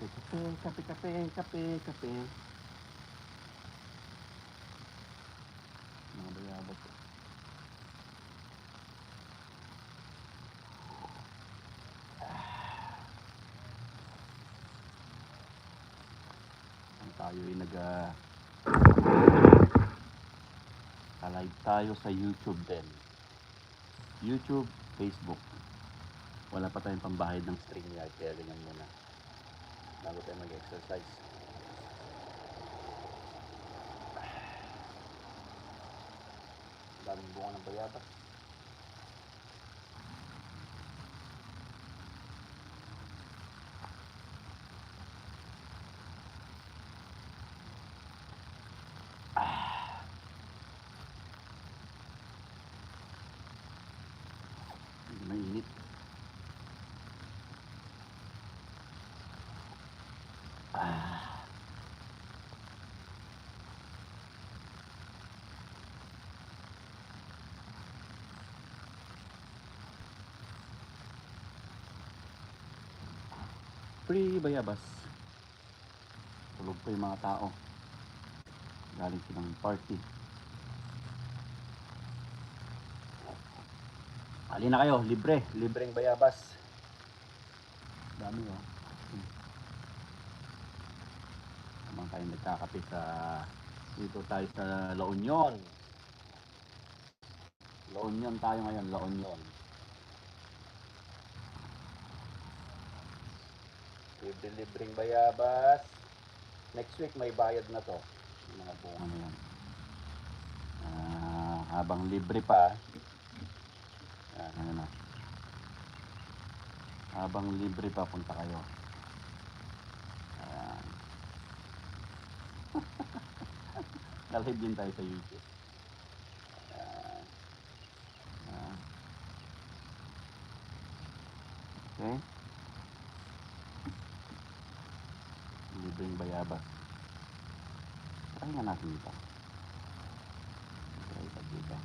Kape. Mga bayabas. Tayo ay live tayo sa YouTube din. YouTube, Facebook. Wala pa tayong pambahid ng StreamYard, kaya ganyan muna bago tayo mag-exercise. Daming bunga ng bayabas. Mainit. Free bayabas. Tulog pa yung mga tao. Galing silang party. Alin na kayo, libreng bayabas. Dami oh. Naman kayo nagkakape sa dito tayo sa La Union. La Union tayo ngayon, La Union. Libreng bayabas. Next week may bayad na to. Yung mga bunga na yan. Habang libre pa, ano na. Habang libre pa, punta kayo. Live din tayo sa YouTube. Okay? Libreng bayabas. Try nga natin ito. Try ito dito.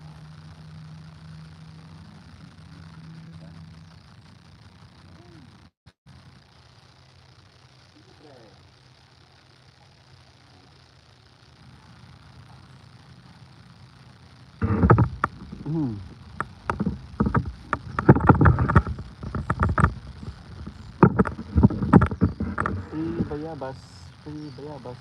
Free bayabas.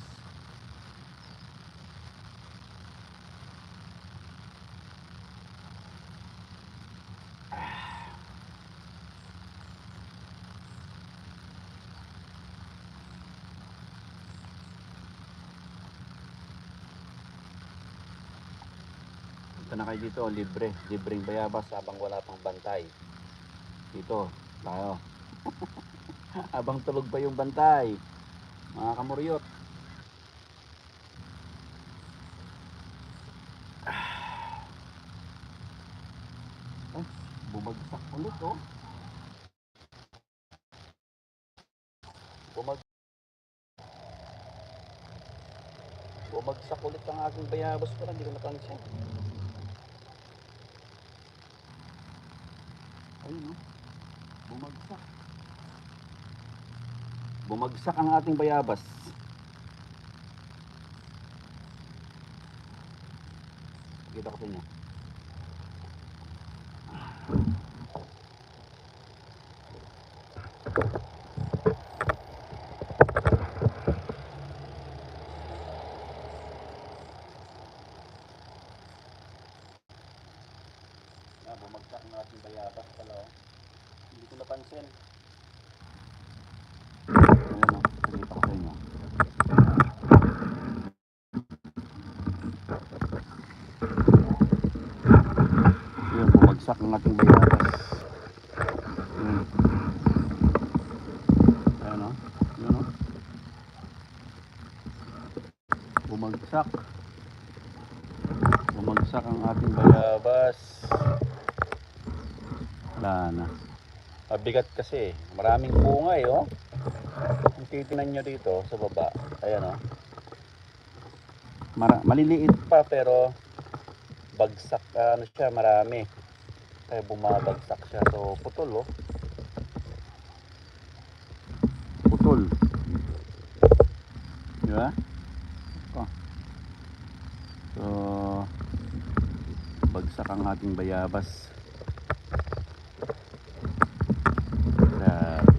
Punta na kayo dito, libreng bayabas habang wala pang bantay. Dito tayo. Habang tulog pa yung bantay, mga kamuryot. Bumagsak ulit oh. Bumagsak ulit ang aking bayabas, pero hindi ko napansin. Ayun oh. Bumagsak ang ating bayabas. Kita ko sa inyo. Bumagsak ang ating bayabas pala oh. Hindi ko napansin. Ayan o, nakita ko sa inyo. Ayan, bumagsak ang ating bayabas. Ayan o, ayan o. Bumagsak ang ating bayabas. Wala na. Mabigat kasi, maraming bunga eh oh. Kung titinan nyo dito sa baba, ayan o. Maliliit pa pero bagsak, ano siya, marami. Kaya bumabagsak siya. So putol oh. Putol. Di ba? Oh. So, bagsak ang ating bayabas. Grabe.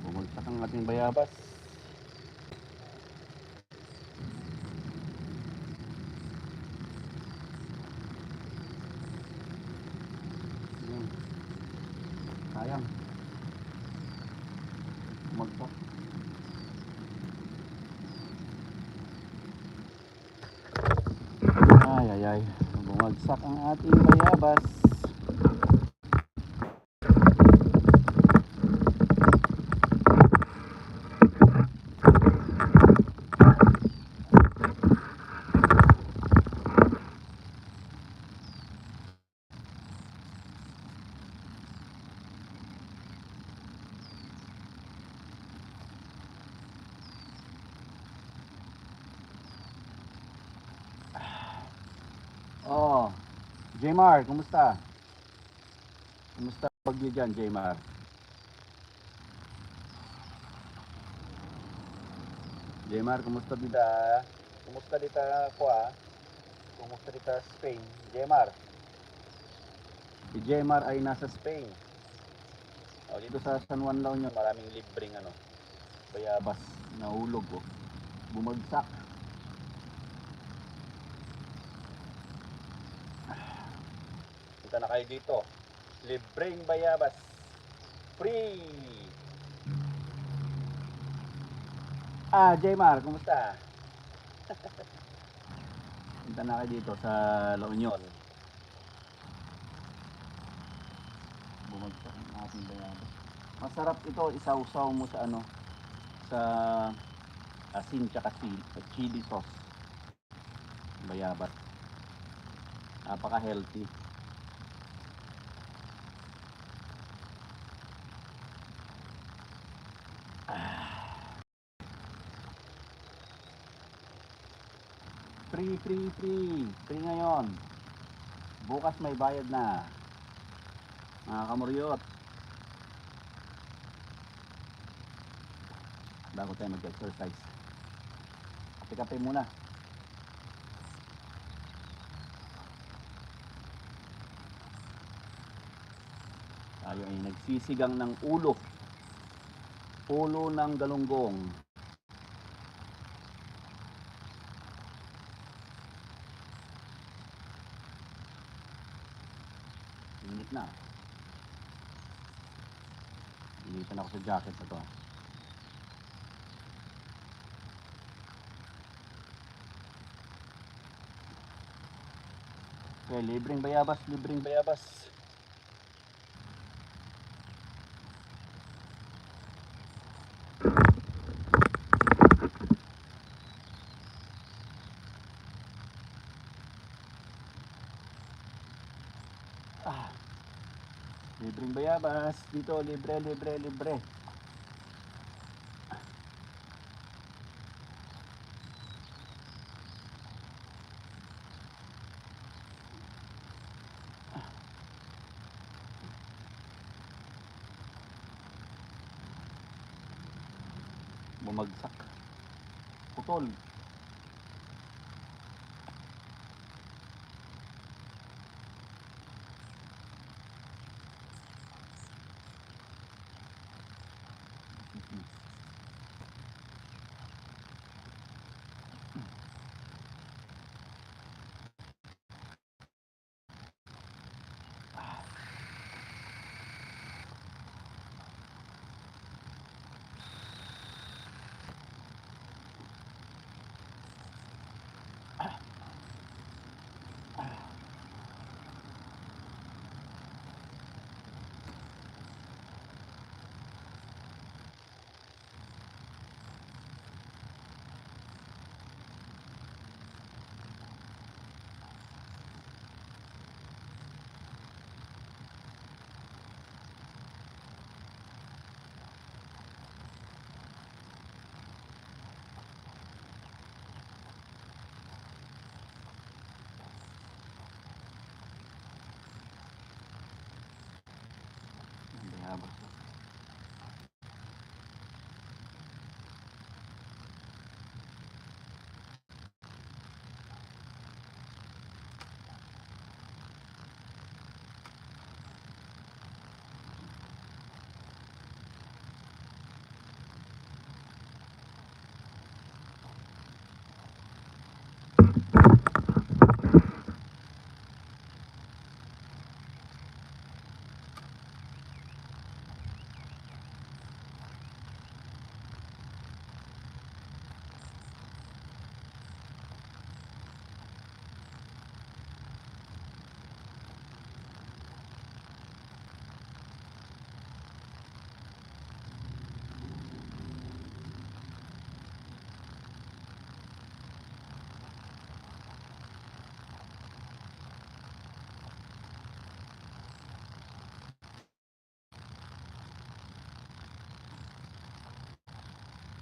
Bumagsak ang ating bayabas. Sayang. Bumagsak. Ay ay ay. Bumagsak ang ating bayabas. Oh, Jmar, kumusta? Kumusta bagyo dyan, Jmar? Jmar, kumusta dita? Kumusta dita ko ah? Kumusta dita Spain? Jmar. Si Jmar ay nasa Spain. O, dito sa San Juan La Union, maraming libreng ano, bayabas, nahulog oh. Bumagsak. Punta na kayo dito. Libreng bayabas. Free! Ah, Jmar, kumusta? Punta na kayo dito sa La Union. Bumagsak ang ating bayabas. Masarap ito, isawsaw mo sa ano, sa asin tsaka chili sauce. Bayabas. Napaka healthy. Free, free, free. Free ngayon. Bukas may bayad na. Mga kamuryot. Bago tayo mag-exercise. Kape-kape muna. Tayo ay nagsisigang ng ulo. Ulo ng galunggong. Init na. Initan ako sa jacket na to. Okay, libreng bayabas, libreng bayabas. Libreng bayabas. Dito, libre, libre, libre. Bumagsak. Putol.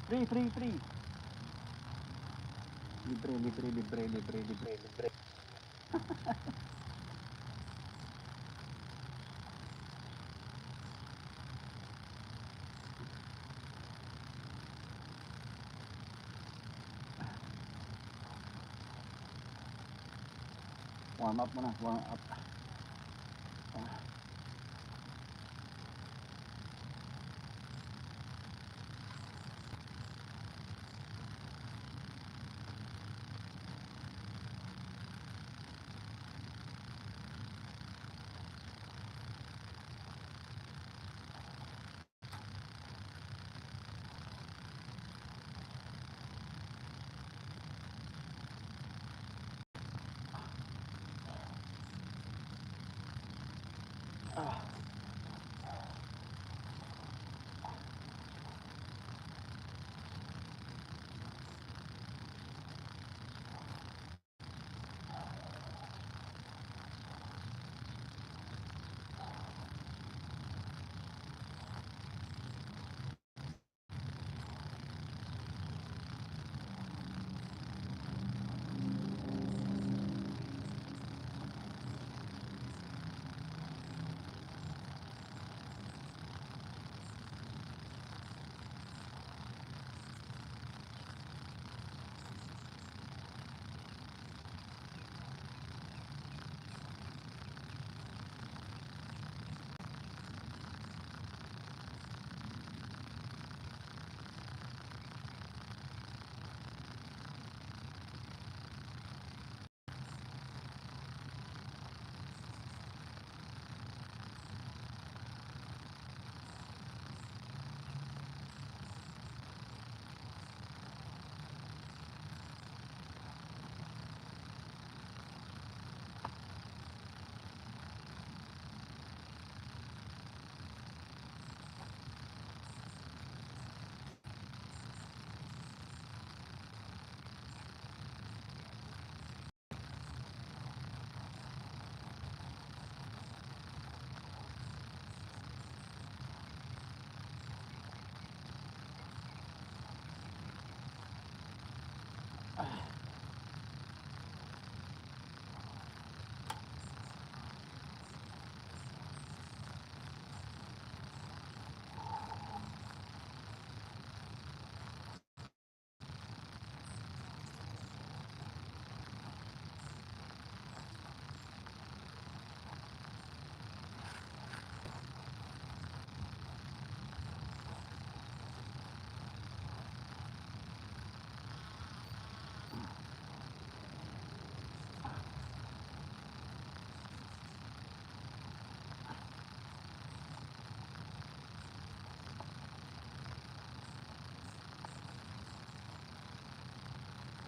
Free, free, free. Libre, libre, libre, libre, libre, libre. Warm up muna, warm up.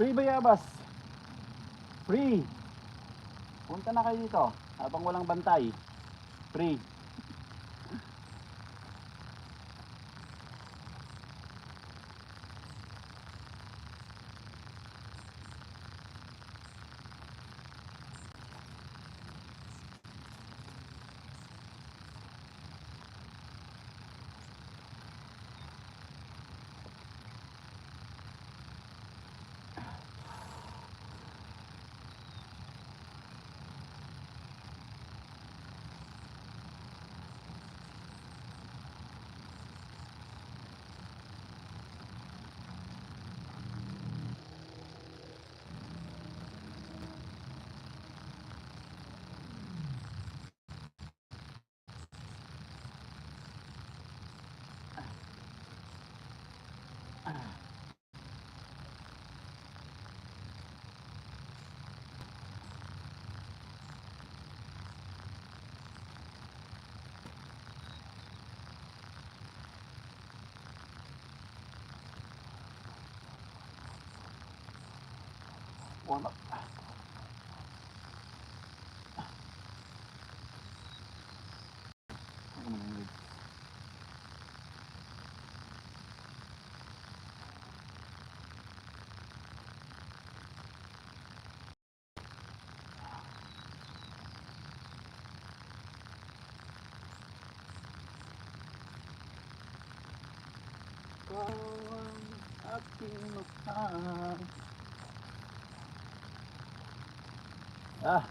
Free bayabas. Free. Punta na kayo dito habang walang bantay. Free. Warm up. aking mahal. Ah,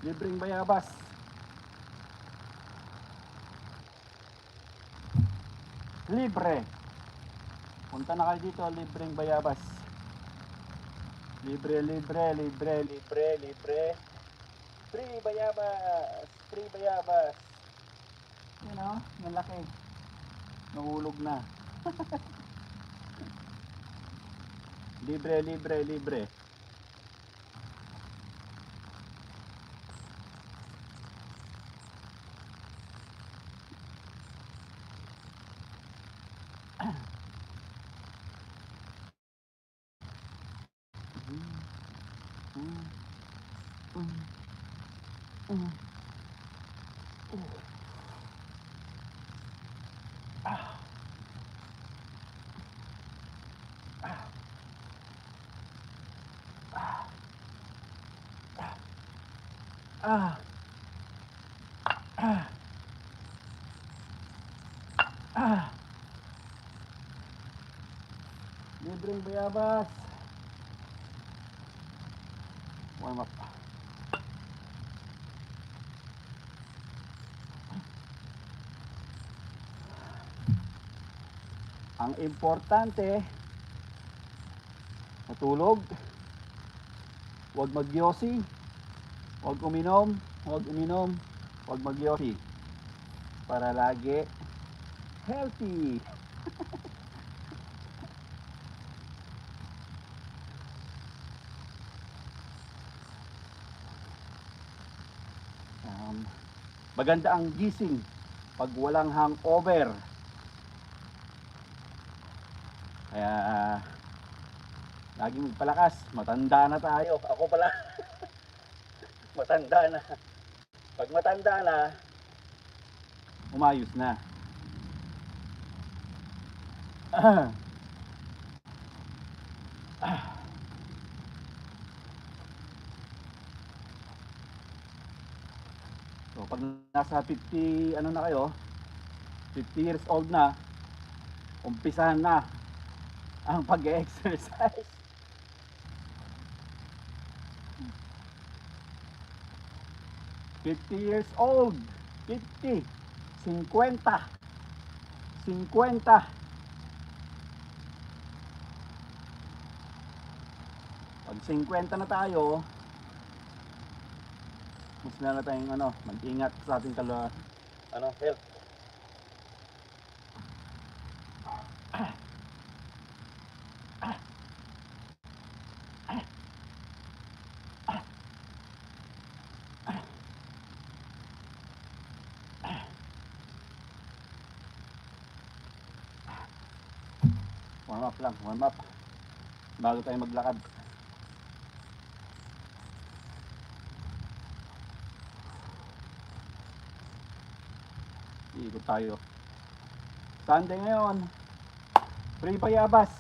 libreng bayabas. Libre. Punta na kayo dito, libreng bayabas. Libre, libre, libre, libre, libre. Free bayabas, free bayabas. Yun o, malaki. Nahulog na. Libre, libre, libre. Ah, ah, ah. Libreng bayabas. Warm up. Ang importante, matulog, huwag magyosi, huwag uminom, huwag magyosi. Para lagi healthy. Maganda ang gising pag walang hangover. Kaya laging magpalakas. Matanda na tayo. Ako pala matanda na. Pag matanda na, umayos na. So pag nasa 50 ano na kayo, 50 years old na, umpisahan na ang pag-exercise. 50 years old, 50, 50, 50. Pag 50 na tayo, mas na tayong mag-ingat sa ating health. Warm up lang, warm up bago tayo maglakad. Iikot tayo. Sunday ngayon, free bayabas.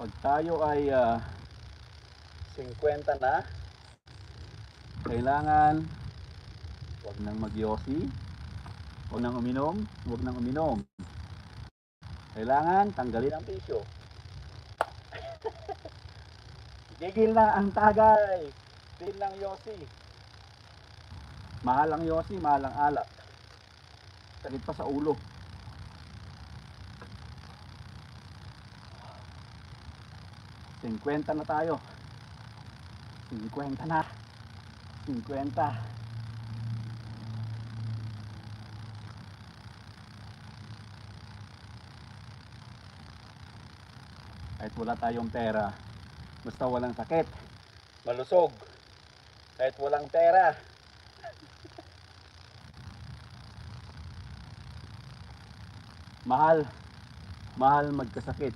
Pag tayo ay 50 na, kailangan huwag nang magyosi, huwag nang uminom. Kailangan tanggalin ang bisyo. Tigil na ang tagay, tigil ng yosi. Mahal ang yosi, mahal ang alak. Sakit pa sa ulo. Cinquenta na tayo. 50 na. 50. Kahit wala tayong pera, basta walang sakit, malusog. Kahit walang pera, mahal magkasakit,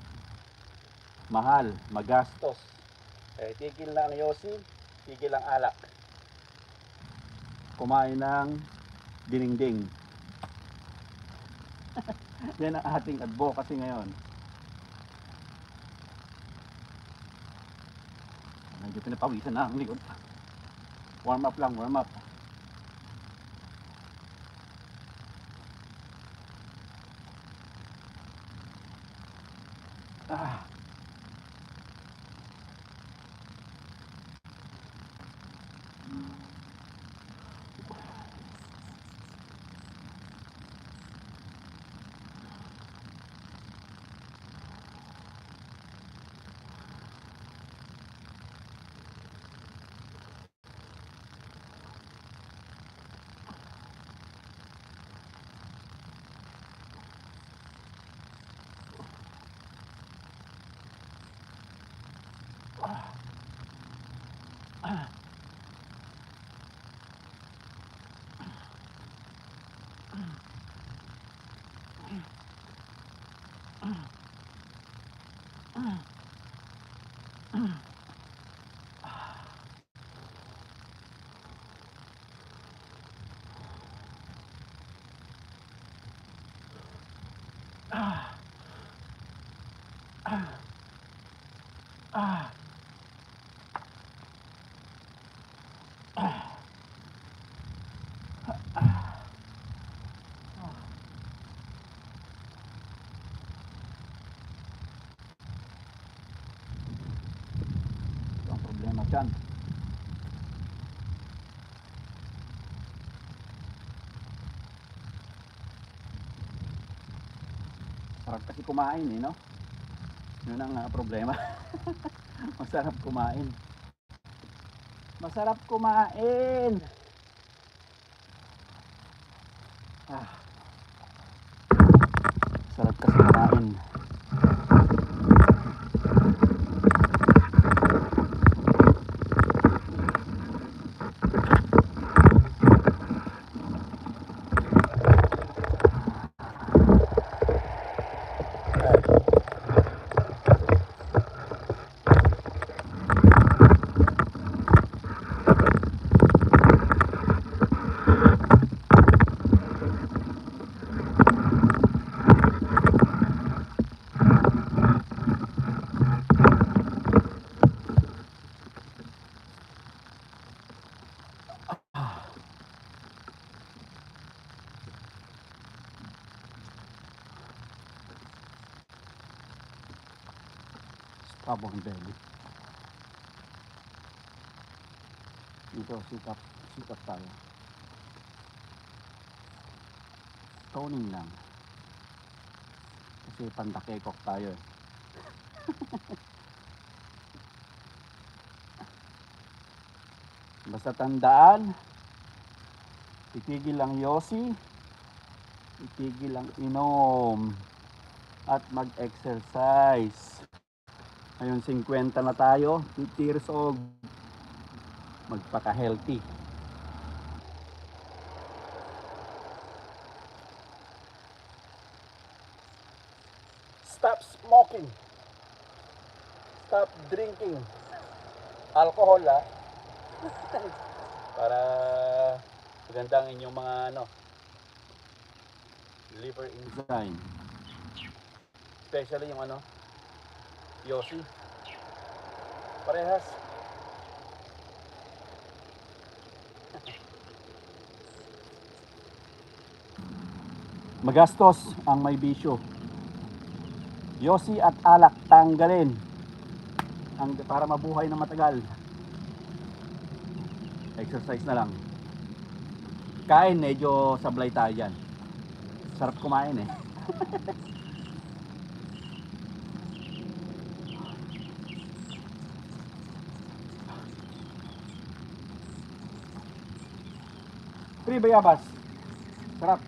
mahal magastos. Kaya tigil na ang yosi, tigil ang alak. Kumain ng dinengdeng. Yan ang ating advocacy ngayon. Medyo pinapawisan na ang likod. Warm up lang, warm up. Ah. Ah. Ah. Ah. Ito ang problema dyan. Sarap kasi kumain eh, no? Yun ang problema. Masarap kumain. Masarap kumain. Ah. Sarap kasi kumain. Tabong belly. Dito, sit up tayo. Toning lang. Kasi pandakekok tayo eh. Basta tandaan, itigil ang yosi, itigil ang inom, at mag-exercise. Ngayon 50 na tayo, 50 years old, magpaka-healthy. Stop smoking. Stop drinking. Alcohol para maganda ang inyong mga liver enzyme. Especially yung yosi. Parehas. Magastos ang may bisyo. Yosi at alak tanggalin para mabuhay na matagal. Exercise na lang. Kain, medyo sablay tayo dyan. Sarap kumain eh. Free bayabas. Sarap.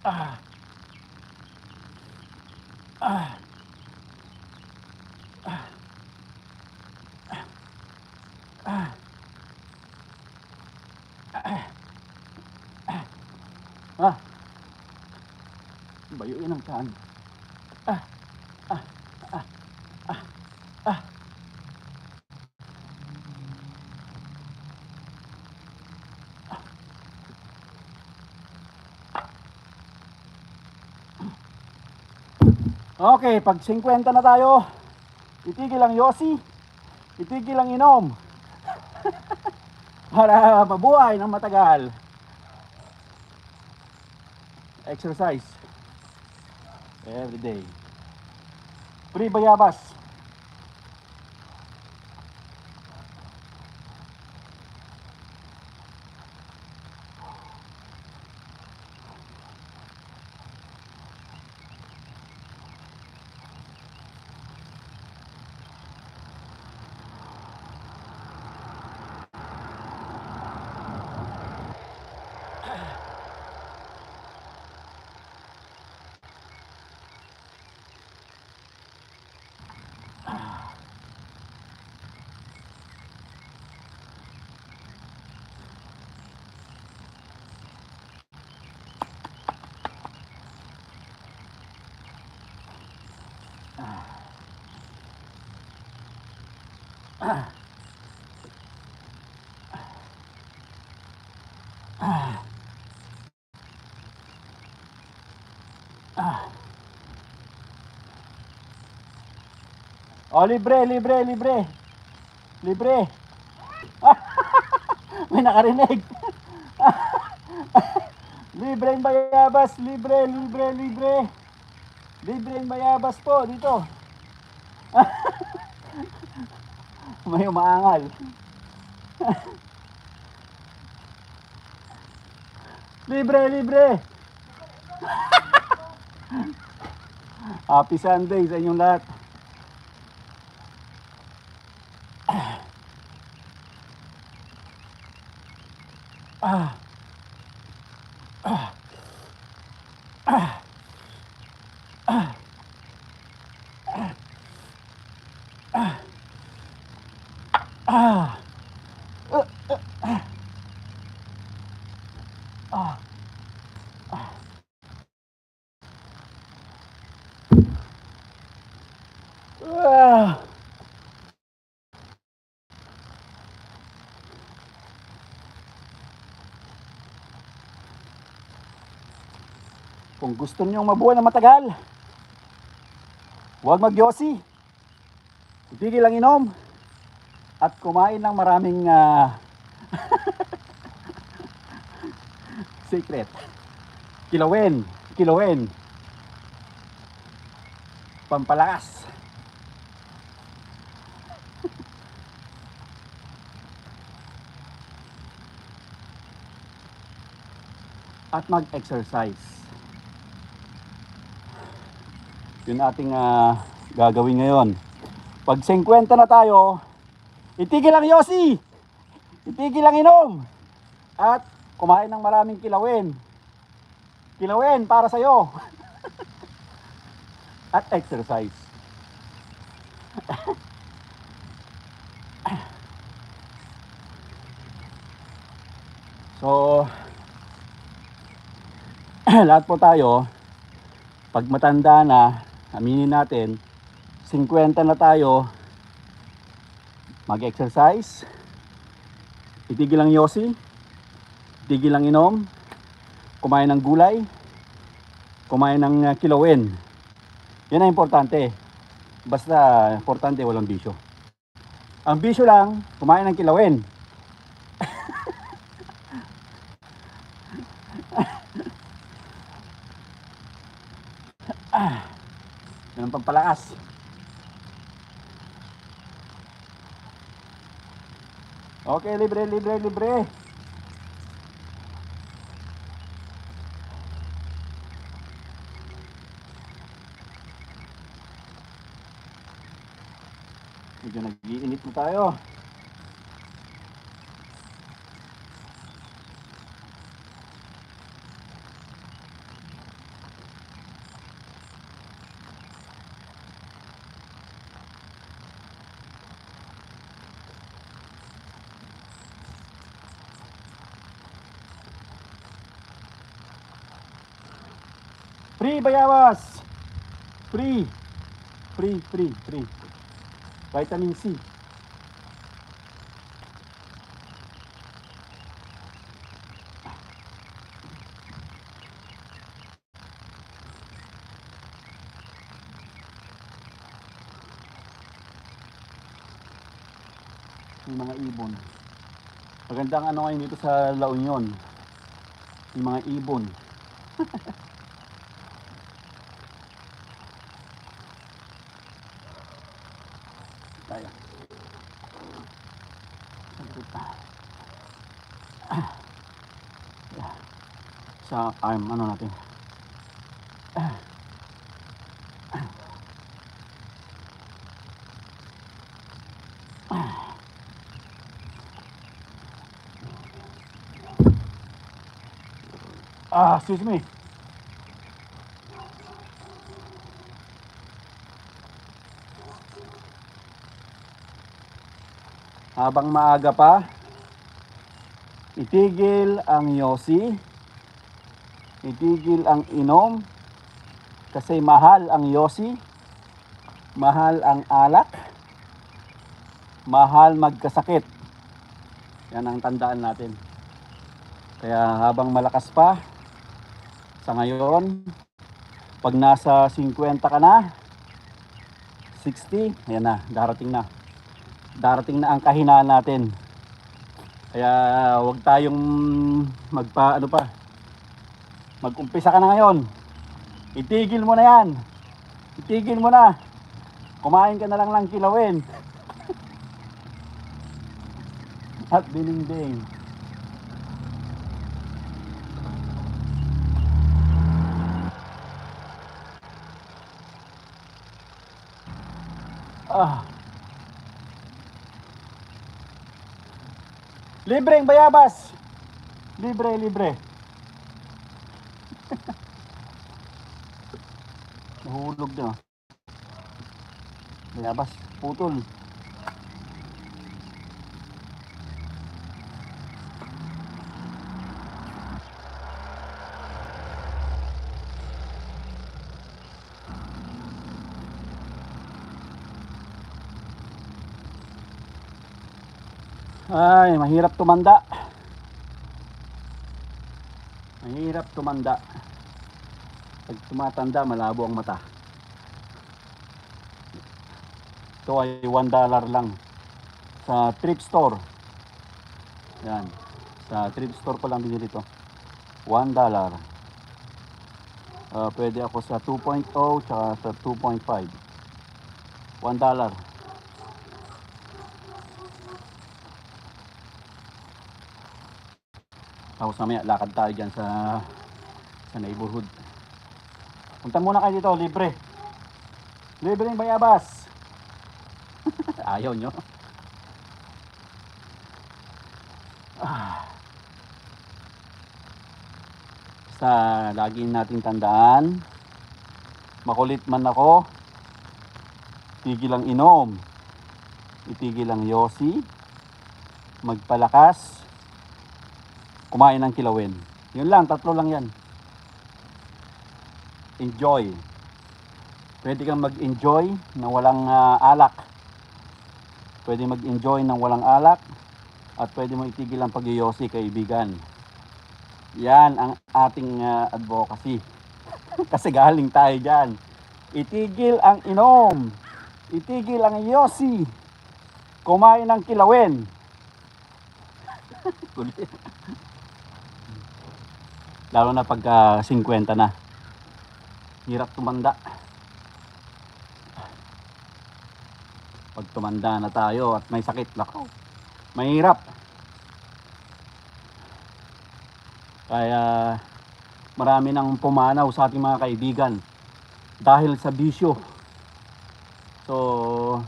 Ah. Ah. Ah. Ah. Bayuin ang tiyan. Ah, ah, ah, ah, ah. Okay, pag 50 na tayo, itigil ang yosi, itigil ang inom para mabuhay ng matagal. Exercise every day. Free bayabas. Oh, libre, libre, libre. Libre. May nakarinig. Libre yung bayabas, libre, libre, libre. Libre yung bayabas po dito. May umaangal. Libre, libre. Happy Sunday sa inyong lahat. Ah. Ah. Ah. Ah. Ah. Ah. Ah. Ah. Kung gusto niyo mabuhay na matagal, huwag magyosi, itigil ang inom, at kumain ng maraming secret. Kilawin, kilawin, pampalakas. At mag-exercise. Yun ating gagawin ngayon. Pag 50 na tayo, itigil ang yosi, itigil ang inom, at kumain ng maraming kilawin. Kilawin para sa'yo. At exercise. So, lahat po tayo, pag matanda na, aminin natin, 50 na tayo, mag-exercise, itigil ang yosi, itigil ang inom, kumain ng gulay, kumain ng kilawin. Yan ang importante. Basta importante, walang bisyo. Ang bisyo lang, kumain ng kilawin. Yan ang pampalakas. Okay, libre, libre, libre. Medyo nag-iinit na tayo. Free bayabas. Free. Free. Vitamin C. Yung mga ibon. Magandang ano ngayon dito sa La Union. Yung mga ibon. Tayo. Sa arm ano natin. Excuse me. Habang maaga pa, itigil ang yosi, itigil ang inom, kasi mahal ang yosi, mahal ang alak, mahal magkasakit. Yan ang tandaan natin. Kaya habang malakas pa, sa ngayon, pag nasa 50 ka na, 60, ayan na, darating na. Darating na ang kahinaan natin. Kaya huwag tayong mag-umpisa ka na ngayon. Itigil mo na yan. Itigil mo na. Kumain ka na lang ng kilawin. At dinding. Libreng bayabas. Libre. Nahulog na. Bayabas, putol. Ay, mahirap tumanda. Mahirap tumanda. Pag tumatanda, malabo ang mata. Ito ay $1 lang sa thrift store. Yan. Sa thrift store ko lang binili ito. $1. Pwede ako sa 2.0 tsaka sa 2.5. $1. Tapos mamaya lakad tayo dyan sa neighborhood. Punta muna kayo dito, libre. Libreng bayabas. Ayaw nyo. Basta lagi natin tandaan, makulit man ako, tigil ang inom, itigil ang yosi, magpalakas, kumain ng kilawin. Yun lang, 3 lang yan. Enjoy. Pwede kang mag-enjoy na walang alak. Pwede mag-enjoy ng walang alak. At pwede mo itigil ang pag-yosi, kaibigan. Yan ang ating advocacy. Kasi galing tayo dyan. Itigil ang inom. Itigil ang yosi. Kumain ng kilawin. Lalo na pagka 50 na. Hirap tumanda. Pag tumanda na tayo at may sakit, lako, mahirap. Kaya marami nang pumanaw sa ating mga kaibigan dahil sa bisyo. So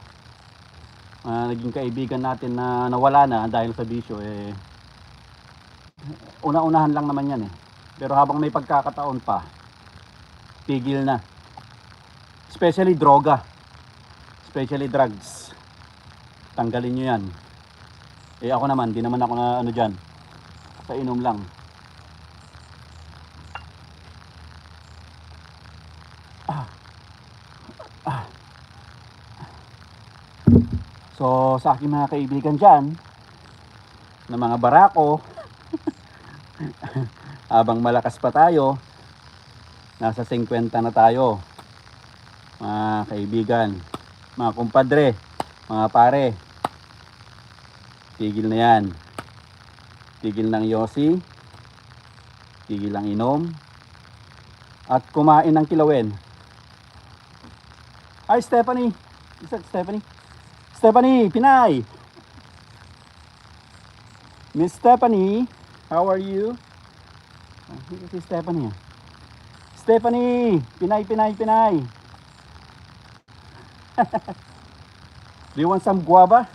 naging kaibigan natin na nawala na dahil sa bisyo, una-unahan lang naman yan eh. Pero habang may pagkakataon pa, tigil na. Especially droga, especially drugs, tanggalin nyo yan. Ako naman, di naman ako na ano dyan, sa inom lang. So sa aking mga kaibigan dyan, na mga barako, habang malakas pa tayo, nasa 50 na tayo, mga kaibigan, mga kumpadre, mga pare, tigil na yan. Tigil ng yosi, tigil ng inom, at kumain ng kilawin. Hi Stephanie! Is that Stephanie? Stephanie, Pinay! Miss Stephanie, how are you? Here si Stephanie. Stephanie! Pinay, Pinay, Pinay! Do you want some guava?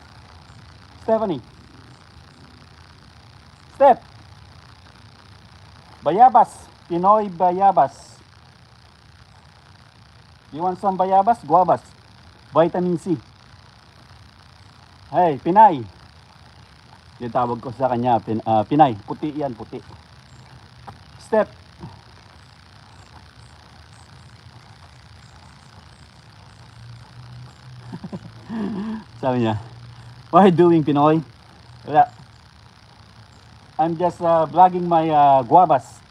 Stephanie? Step! Bayabas! Pinoy bayabas. Do you want some bayabas? Guavas. Vitamin C. Hey, Pinay! Yung tawag ko sa kanya, Pinay. Puti yan, puti. Step! Sabi niya, what are you doing, Pinoy? Wala. I'm just vlogging my guavas.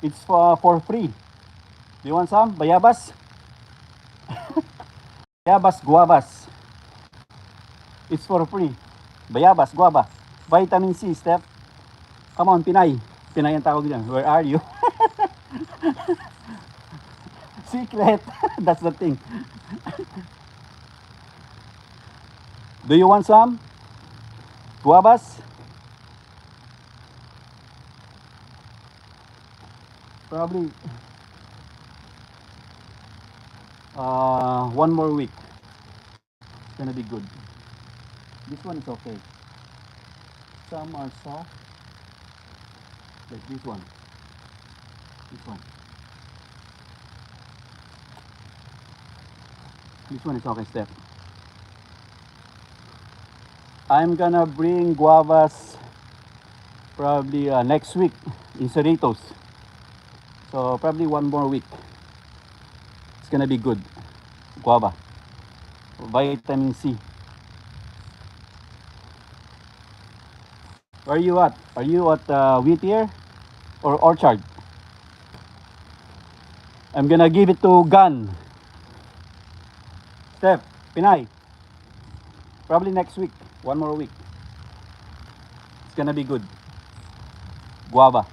It's for free. Do you want some? Bayabas? Bayabas, guavas. It's for free. Bayabas, guava. Vitamin C, Steph. Come on, Pinay. Pinay ang tawag niyan. Where are you? Secret. That's the thing. Do you want some? Guavas? Probably one more week. It's gonna be good. This one is okay. Some are soft, like this one. This one. This one is okay, Steph. I'm gonna bring guavas probably next week in Cerritos. So probably one more week. It's gonna be good. Guava. Vitamin C. Where are you at? Are you at Whittier or Orchard? I'm gonna give it to Gun. Steph, Pinay. Probably next week. One more week. It's gonna be good. Guava.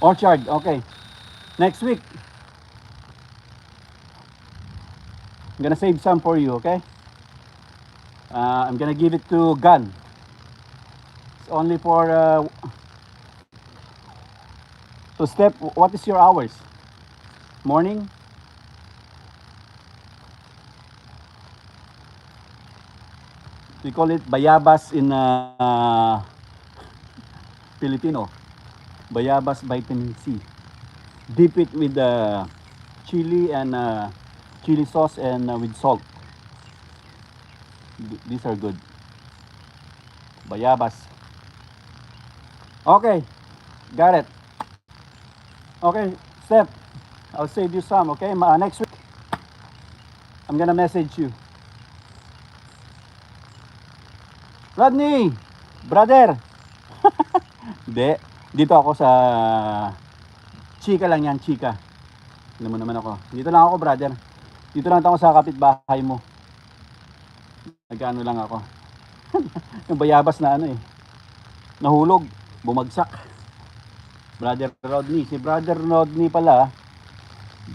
Orchard, okay. Next week. I'm gonna save some for you, okay? I'm gonna give it to Gun. It's only for so Step, what is your hours? Morning? We call it bayabas in Filipino. Bayabas vitamin C. Dip it with chili and chili sauce and with salt. These are good. Bayabas. Okay, got it. Okay, Steph, I'll save you some, okay? Next week, I'm gonna message you. Rodney, brother. Hindi, dito ako sa chika lang yan, chika. Alam mo naman ako. Dito lang ako, brother. Dito lang ako sa kapitbahay mo. Nagano lang ako. Yung bayabas na ano eh. Nahulog, bumagsak. Brother Rodney, si Brother Rodney pala,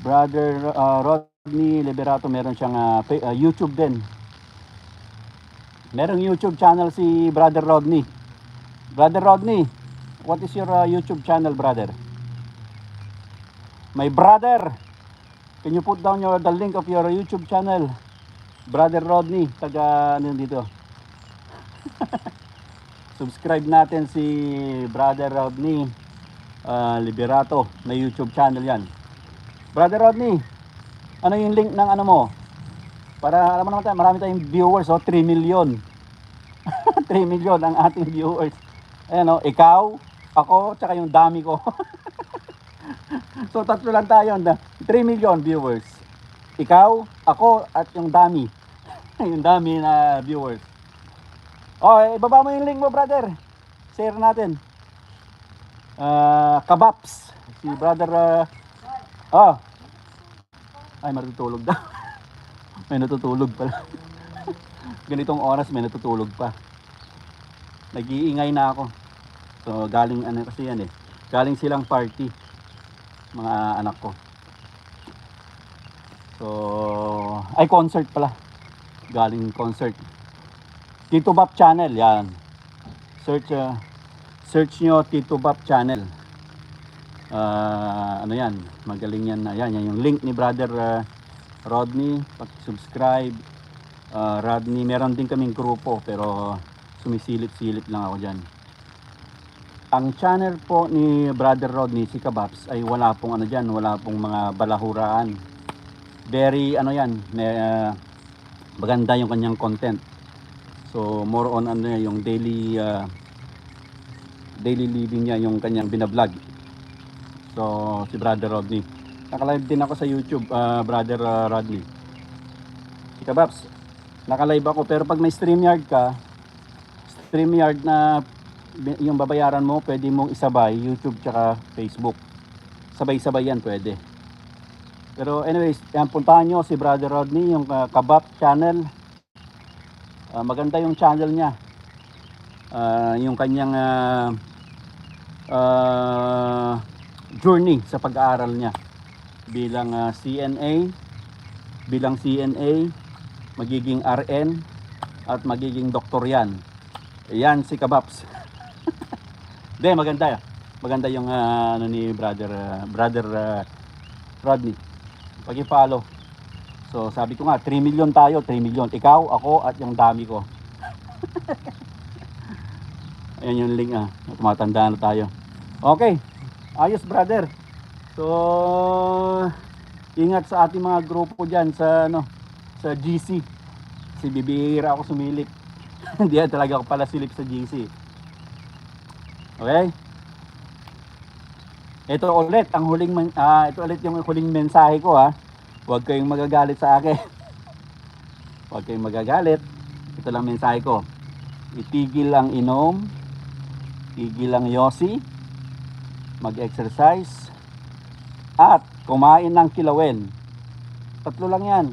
Brother Rodney Liberato, meron siyang YouTube din. Merong YouTube channel si Brother Rodney. Brother Rodney, what is your YouTube channel, brother? My brother, can you put down the link of your YouTube channel? Brother Rodney, taga ano dito. Subscribe natin si Brother Rodney Liberato na YouTube channel yan. Brother Rodney, ano yung link ng ano mo? Para alam mo naman tayo, marami tayong viewers, 3 million. 3 million ang ating viewers. Ayan ikaw, ako, tsaka yung dami ko. So tatlo lang tayo, 3 million viewers. ikaw, ako, at yung dami. Yung dami na viewers. Oh, ibaba mo yung link mo, brother. Share natin. Kabaps. Si brother, oh. Ay, matutulog daw. May natutulog pala. Ganitong oras may natutulog pa. Nag-iingay na ako. So, galing ano kasi yan eh. Galing silang party. Mga anak ko. So, ay concert pala. Galing concert. Tito Bap Channel, yan. Search nyo Tito Bap Channel. Ano yan, magaling yan. Yan yung link ni brother Rodney. Pag-subscribe. Rodney, meron din kaming grupo pero sumisilip-silip lang ako dyan. Ang channel po ni brother Rodney, si Kabaps, ay wala pong ano dyan, wala pong mga balahuraan. Very ano yan, maganda yung kanyang content. So more on ano yung daily living niya, yung kanyang binablog. So si brother Rodney, naka-live din ako sa YouTube, brother Rodney. Si Kabaps, naka-live ako, pero pag may StreamYard ka, StreamYard na yung babayaran mo, pwede mong isabay YouTube tsaka Facebook. Sabay-sabay yan, pwede. Pero anyways, yan, puntahan nyo si brother Rodney, yung Kabap channel. Maganda yung channel niya. Yung kanyang journey sa pag-aaral niya bilang CNA, magiging RN at magiging doktor yan. Yan si Kabaps. Hindi, maganda. Maganda yung ano ni brother Rodney. Pag-i-follow. So sabi ko nga 3 million tayo, 3 million. Ikaw, ako at yung dami ko. Ayan yung link tumatanda na tayo. Okay. Ayos brother. So ingat sa ating mga grupo diyan sa sa GC. Si bibihira ako sumilip. Hindi talaga ako pala silip sa GC. Okay? Ito ulit ang ito ulit yung huling mensahe ko Huwag kayong magagalit sa akin. Huwag kayong magagalit. Ito lang mensahe ko. Itigil ang inom, tigil ang yosi, mag-exercise at kumain ng kilawin. 3 lang 'yan.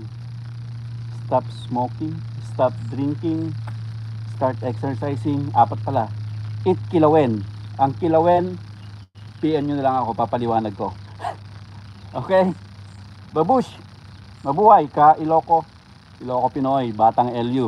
Stop smoking, stop drinking, start exercising. 4 pala. Eat kilawin. Ang kilawin, PM nyo na lang ako, papaliwanag ko. Okay? Babush! Mabuhay ka, Ilocos Pinoy, Batang LU.